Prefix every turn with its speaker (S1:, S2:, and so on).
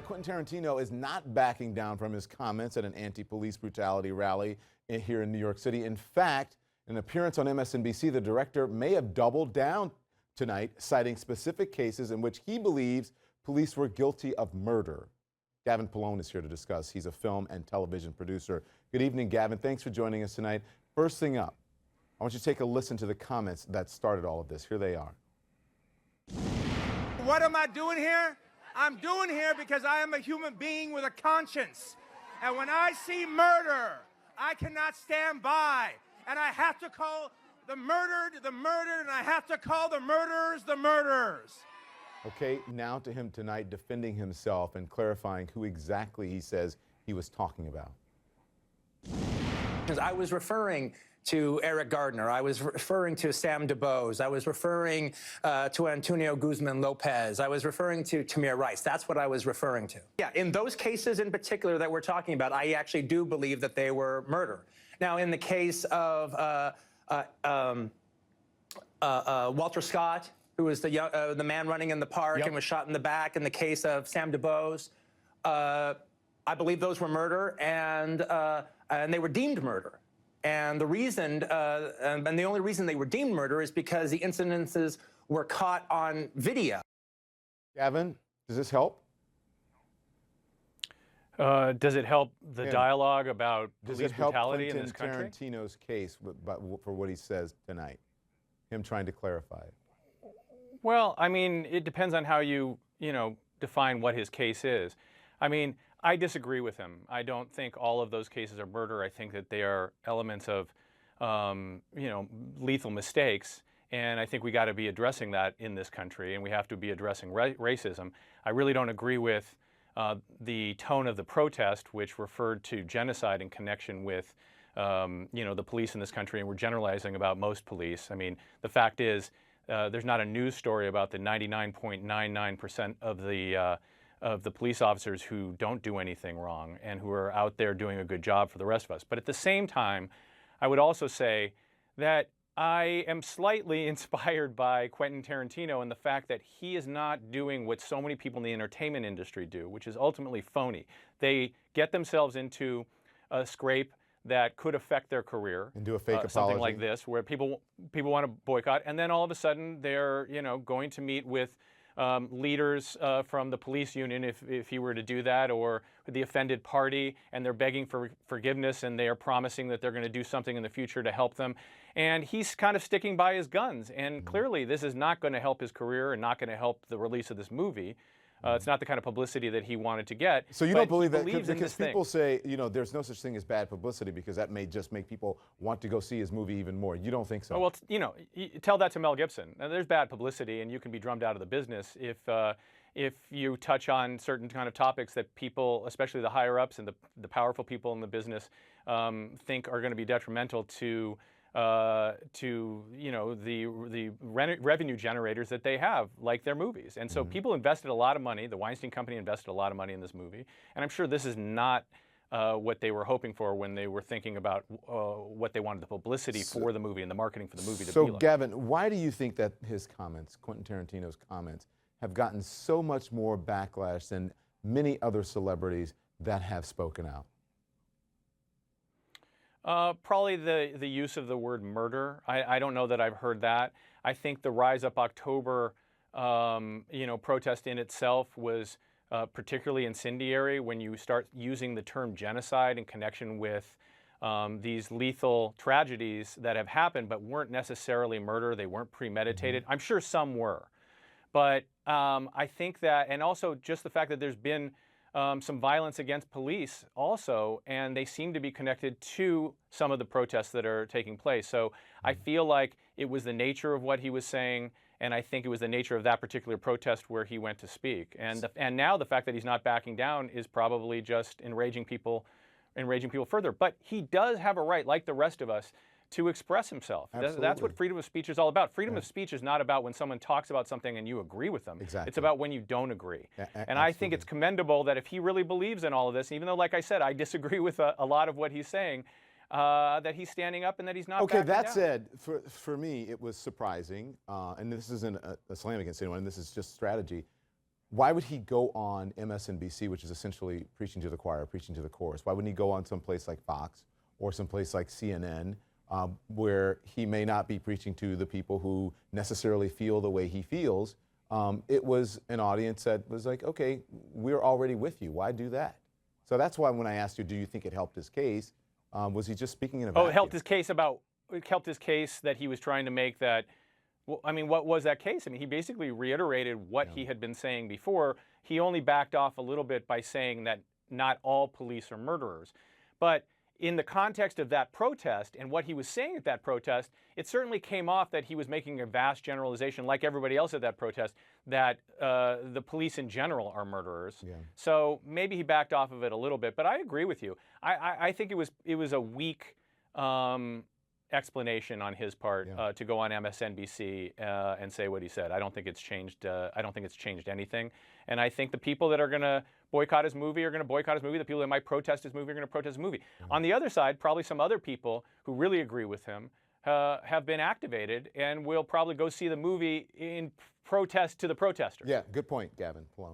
S1: Quentin Tarantino is not backing down from his comments at an anti-police brutality rally here in New York City. In fact, in an appearance on MSNBC, the director may have doubled down tonight, citing specific cases in which he believes police were guilty of murder. Gavin Polone is here to discuss. He's a film and television producer. Good evening, Gavin. Thanks for joining us tonight. First thing up, I want you to take a listen to the comments that started all of this. Here they are.
S2: What am I doing here? I'm doing here because I am a human being with a conscience. And when I see murder, I cannot stand by. And I have to call the murdered, and I have to call the murderers, the murderers.
S1: Okay, now to him tonight defending himself and clarifying who exactly he says he was talking about.
S3: I was referring to Eric Gardner. I was referring to Sam DuBose. I was referring to Antonio Guzman Lopez. I was referring to Tamir Rice. That's what I was referring to. Yeah, in those cases in particular that we're talking about, I actually do believe that they were murder. Now, in the case of Walter Scott, who was the man running in the park and was shot in the back, in the case of Sam DuBose, I believe those were murder, and they were deemed murder. And the reason, and the only reason they were deemed murder is because the incidences were caught on video.
S1: Gavin, does this help?
S4: Does it help the dialogue about police brutality in
S1: this
S4: this country?
S1: Does it help Tarantino's case for what he says tonight? Him trying to clarify it.
S4: Well, I mean, it depends on how you define what his case is. I mean, I disagree with him. I don't think all of those cases are murder. I think that they are elements of, lethal mistakes. And I think we got to be addressing that in this country, and we have to be addressing racism. I really don't agree with the tone of the protest, which referred to genocide in connection with, the police in this country, and we're generalizing about most police. I mean, the fact is, there's not a news story about the 99.99% of the police officers who don't do anything wrong and who are out there doing a good job for the rest of us. But at the same time, I would also say that I am slightly inspired by Quentin Tarantino and the fact that he is not doing what so many people in the entertainment industry do, which is ultimately phony. They get themselves into a scrape that could affect their career.
S1: And do a fake apology.
S4: Something like this, where people want to boycott, and then all of a sudden they're going to meet with leaders from the police union, if he were to do that, or the offended party, and they're begging for forgiveness, and they are promising that they're going to do something in the future to help them. And he's kind of sticking by his guns. And clearly this is not going to help his career and not going to help the release of this movie. It's not the kind of publicity that he wanted to get.
S1: So you don't believe that, because people say, there's no such thing as bad publicity, because that may just make people want to go see his movie even more. You don't think so?
S4: Oh, well, you tell that to Mel Gibson. Now, there's bad publicity, and you can be drummed out of the business if you touch on certain kind of topics that people, especially the higher ups and the powerful people in the business, think are going to be detrimental to the revenue generators that they have, like their movies. And so people invested a lot of money. The Weinstein Company invested a lot of money in this movie. And I'm sure this is not what they were hoping for when they were thinking about what they wanted the publicity for the movie and the marketing for the movie to be like.
S1: So, Gavin, why do you think that his comments, Quentin Tarantino's comments, have gotten so much more backlash than many other celebrities that have spoken out?
S4: Probably the use of the word murder. I don't know that I've heard that. I think the Rise Up October, protest in itself was particularly incendiary when you start using the term genocide in connection with these lethal tragedies that have happened but weren't necessarily murder. They weren't premeditated. I'm sure some were. But I think that, and also just the fact that there's been some violence against police also, and they seem to be connected to some of the protests that are taking place. So I feel like it was the nature of what he was saying, and I think it was the nature of that particular protest where he went to speak. And now the fact that he's not backing down is probably just enraging people further. But he does have a right, like the rest of us, to express himself.
S1: Absolutely.
S4: That's what freedom of speech is all about. Freedom of speech is not about when someone talks about something and you agree with them.
S1: Exactly.
S4: It's about when you don't agree. And I think it's commendable that if he really believes in all of this, even though, like I said, I disagree with a lot of what he's saying, that he's standing up and that he's not backing down.
S1: Okay, that said, for me, it was surprising, and this isn't a slam against anyone, this is just strategy. why would he go on MSNBC, which is essentially preaching to the choir, preaching to the chorus? Why wouldn't he go on someplace like Fox or someplace like CNN, where he may not be preaching to the people who necessarily feel the way he feels? It was an audience that was like, okay, we're already with you. Why do that? So that's why when I asked you, do you think it helped his case, was he just speaking in a vacuum?
S4: Oh, it helped his case that he was trying to make that. Well, I mean, what was that case? I mean, he basically reiterated what he had been saying before. He only backed off a little bit by saying that not all police are murderers. But in the context of that protest and what he was saying at that protest, it certainly came off that he was making a vast generalization, like everybody else at that protest, that the police in general are murderers.
S1: Yeah.
S4: So maybe he backed off of it a little bit. But I agree with you. I think it was a weak explanation on his part to go on MSNBC and say what he said. I don't think it's changed. I don't think it's changed anything. And I think the people that are going to boycott his movie are going to boycott his movie. The people that might protest his movie are going to protest his movie. On the other side, probably some other people who really agree with him have been activated and will probably go see the movie in protest to the protesters.
S1: Yeah, good point, Gavin Polone.